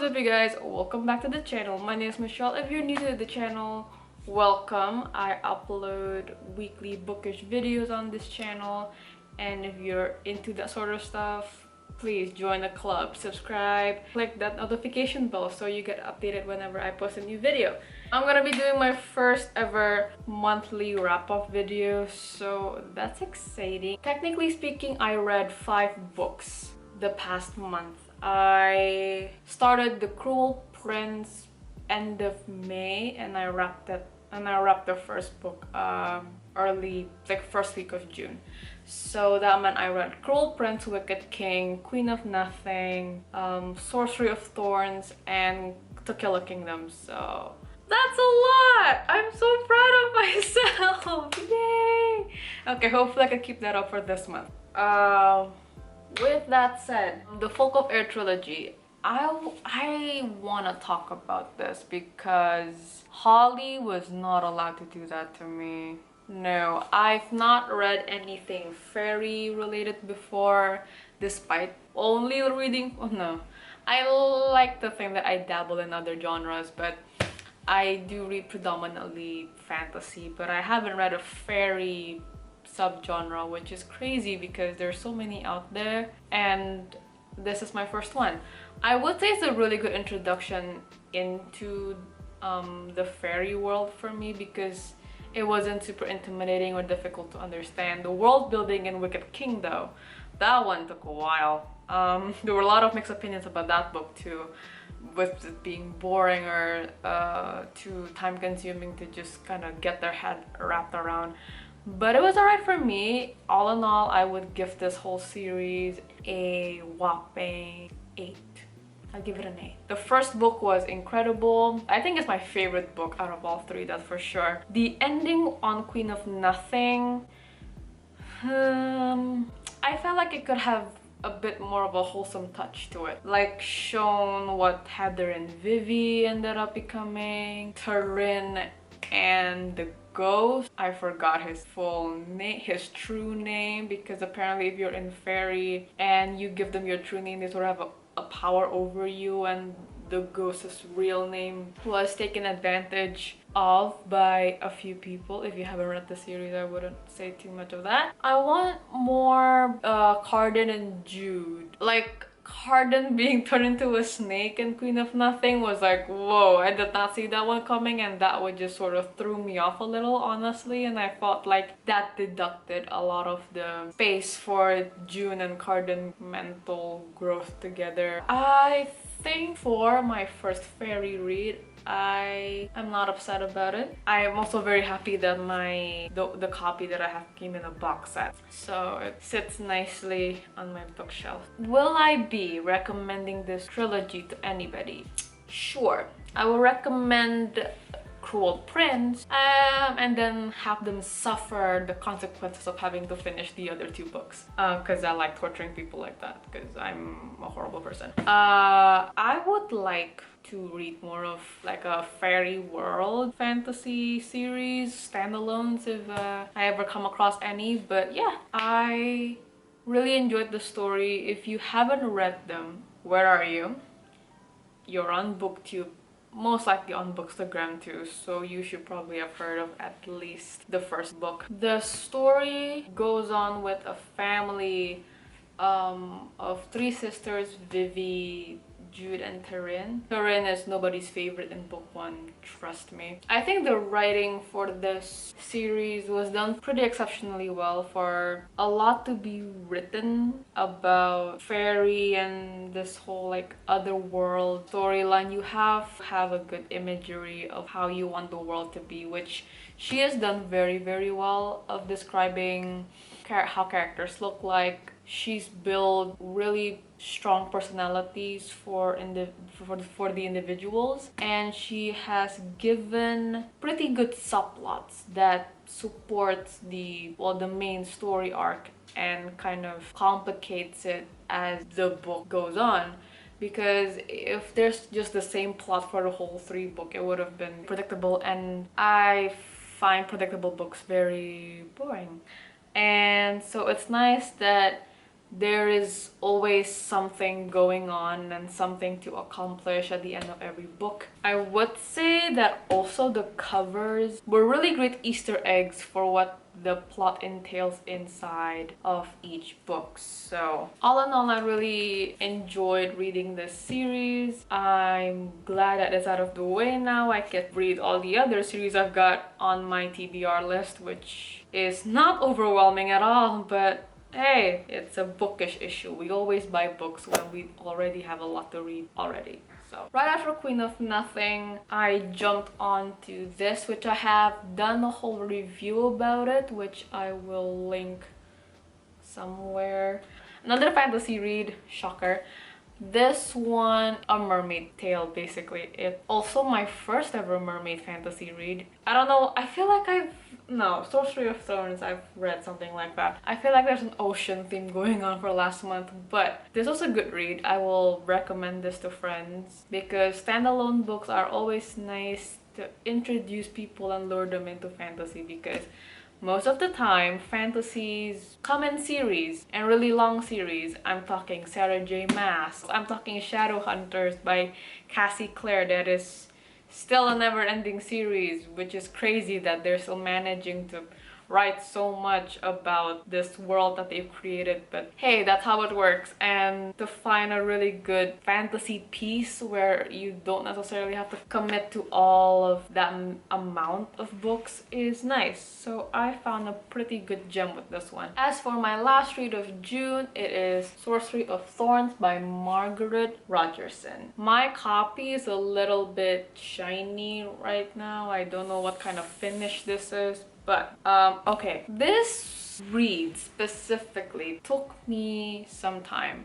up you guys? Welcome back to the channel. My name is Michelle. If you're new to the channel, welcome. I upload weekly bookish videos on this channel, and if you're into that sort of stuff, please join the club, subscribe, click that notification bell so you get updated whenever I post a new video. I'm gonna be doing my first ever monthly wrap-up video, so that's exciting. Technically speaking, I read 5 books the past month. I started The Cruel Prince end of May, and I wrapped the first book early, like first week of June. So that meant I read Cruel Prince, Wicked King, Queen of Nothing, Sorcery of Thorns, and To Kill a Kingdom. So that's a lot! I'm so proud of myself! Yay! Okay, hopefully I can keep that up for this month. With that said, the Folk of Air Trilogy, I want to talk about this because Holly was not allowed to do that to me. No, I've not read anything fairy related before, despite only reading. Oh no, I like to think that I dabble in other genres, but I do read predominantly fantasy, but I haven't read a fairy subgenre, which is crazy because there's so many out there, and this is my first one. I would say it's a really good introduction into the fairy world for me because it wasn't super intimidating or difficult to understand. The world building in Wicked King, though, that one took a while. There were a lot of mixed opinions about that book too, with it being boring or too time consuming to just kind of get their head wrapped around. But it was alright for me. All in all, I would give this whole series a whopping 8. I'll give it an 8. The first book was incredible. I think it's my favorite book out of all 3, that's for sure. The ending on Queen of Nothing, I felt like it could have a bit more of a wholesome touch to it. Like shown what Heather and Vivi ended up becoming, Turin and the ghost. I forgot his full name, his true name, because apparently if you're in fairy and you give them your true name, they sort of have a power over you, and the ghost's real name was taken advantage of by a few people. If you haven't read the series, I wouldn't say too much of that. I want more Carden and Jude. Like Carden being turned into a snake in Queen of Nothing was like, whoa, I did not see that one coming, and that would just sort of threw me off a little, honestly, and I felt like that deducted a lot of the space for June and Carden mental growth together. I think for my first fairy read, I am not upset about it. I am also very happy that the copy that I have came in a box set, so it sits nicely on my bookshelf. Will I be recommending this trilogy to anybody? Sure, I will recommend Cruel Prince and then have them suffer the consequences of having to finish the other 2 books, because I like torturing people like that because I'm a horrible person. I would like to read more of like a fairy world fantasy series, standalones, if I ever come across any. But yeah, I really enjoyed the story. If you haven't read them, where are you? You're on BookTube, most likely on Bookstagram too, so you should probably have heard of at least the first book. The story goes on with a family of 3 sisters, Vivi, Jude, and Turin. Turin is nobody's favorite in book 1, trust me. I think the writing for this series was done pretty exceptionally well for a lot to be written about fairy and this whole like other world storyline. You have a good imagery of how you want the world to be, which she has done very, very well of describing how characters look like. She's built really strong personalities for the individuals, and she has given pretty good subplots that supports the main story arc and kind of complicates it as the book goes on. Because if there's just the same plot for the whole 3 book, it would have been predictable, and I find predictable books very boring. And so it's nice that there is always something going on and something to accomplish at the end of every book. I would say that also the covers were really great Easter eggs for what the plot entails inside of each book. So all in all, I really enjoyed reading this series. I'm glad that it's out of the way now. I can read all the other series I've got on my TBR list, which is not overwhelming at all, but hey, it's a bookish issue. We always buy books when we already have a lot to read already. So right after Queen of Nothing, I jumped on to this, which I have done a whole review about it, which I will link somewhere. Another fantasy read, shocker. This one, a Mermaid Tale, basically. It's also my first ever mermaid fantasy read. I don't know, I feel like no, Sorcery of Thorns, I've read something like that. I feel like there's an ocean theme going on for last month, but this was a good read. I will recommend this to friends because standalone books are always nice to introduce people and lure them into fantasy, because most of the time, fantasies come in series and really long series. I'm talking Sarah J. Maas. I'm talking Shadowhunters by Cassie Clare. That is still a never-ending series, which is crazy that they're still managing to write so much about this world that they've created. But hey, that's how it works. And to find a really good fantasy piece where you don't necessarily have to commit to all of that amount of books is nice. So I found a pretty good gem with this one. As for my last read of June, it is Sorcery of Thorns by Margaret Rogerson. My copy is a little bit shiny right now. I don't know what kind of finish this is. But, okay, this read specifically took me some time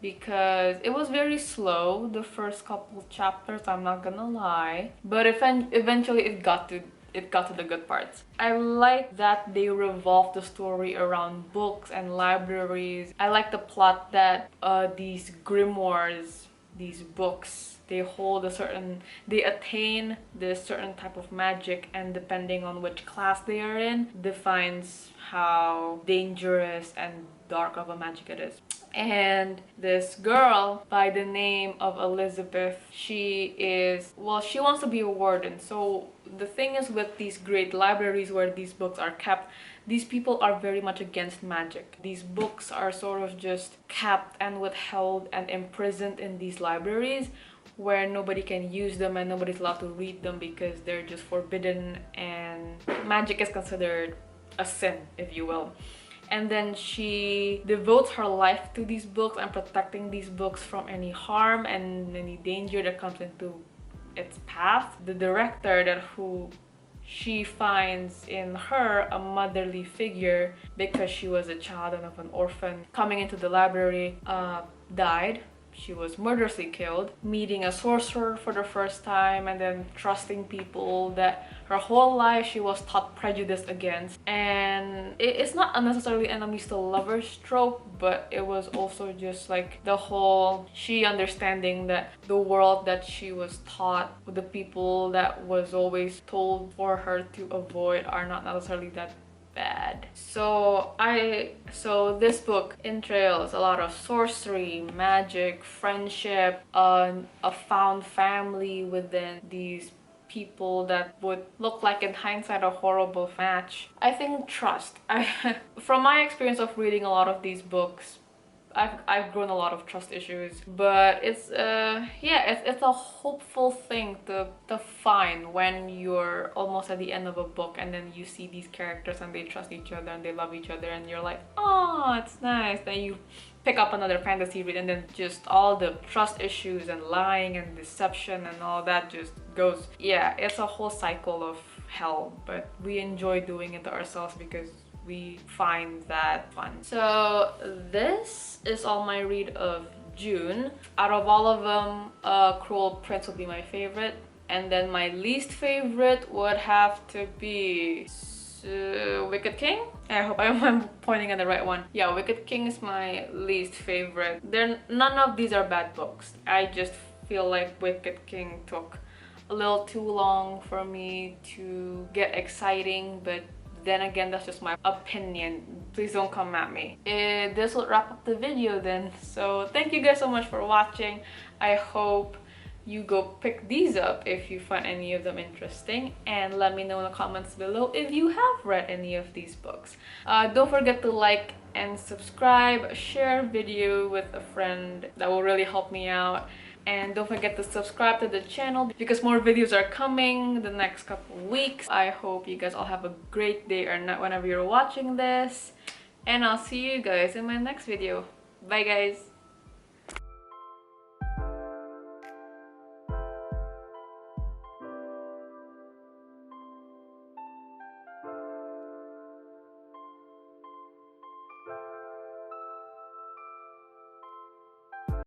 because it was very slow, the first couple chapters, I'm not gonna lie. But eventually it got to the good parts. I like that they revolve the story around books and libraries. I like the plot that these grimoires, these books, they attain this certain type of magic, and depending on which class they are in defines how dangerous and dark of a magic it is. And this girl by the name of Elizabeth, she wants to be a warden. So the thing is, with these great libraries where these books are kept, these people are very much against magic. These books are sort of just kept and withheld and imprisoned in these libraries where nobody can use them and nobody's allowed to read them because they're just forbidden, and magic is considered a sin, if you will. And then she devotes her life to these books and protecting these books from any harm and any danger that comes into its path. The director who she finds in her a motherly figure because she was a child and of an orphan coming into the library, died. She was murderously killed, meeting a sorcerer for the first time, and then trusting people that her whole life she was taught prejudice against. And it's not unnecessarily enemies to lovers trope, but it was also just like the whole she understanding that the world that she was taught, the people that was always told for her to avoid, are not necessarily that bad. So this book entails a lot of sorcery, magic, friendship, a found family within these people that would look like in hindsight a horrible match. I think trust. From my experience of reading a lot of these books, I've grown a lot of trust issues, but it's it's a hopeful thing to find when you're almost at the end of a book and then you see these characters and they trust each other and they love each other and you're like, oh, it's nice. Then you pick up another fantasy read and then just all the trust issues and lying and deception and all that just goes. Yeah, it's a whole cycle of hell, but we enjoy doing it to ourselves because we find that fun. So this is all my read of June. Out of all of them, Cruel Prince would be my favorite, and then my least favorite would have to be Wicked King. I hope I'm pointing at the right one. Yeah, Wicked King is my least favorite. None of these are bad books. I just feel like Wicked King took a little too long for me to get exciting, but then again, that's just my opinion. Please don't come at me. This will wrap up the video then. So thank you guys so much for watching. I hope you go pick these up if you find any of them interesting, and let me know in the comments below if you have read any of these books. Don't forget to like and subscribe, share video with a friend. That will really help me out. And don't forget to subscribe to the channel because more videos are coming the next couple weeks. I hope you guys all have a great day or night whenever you're watching this, and I'll see you guys in my next video. Bye guys.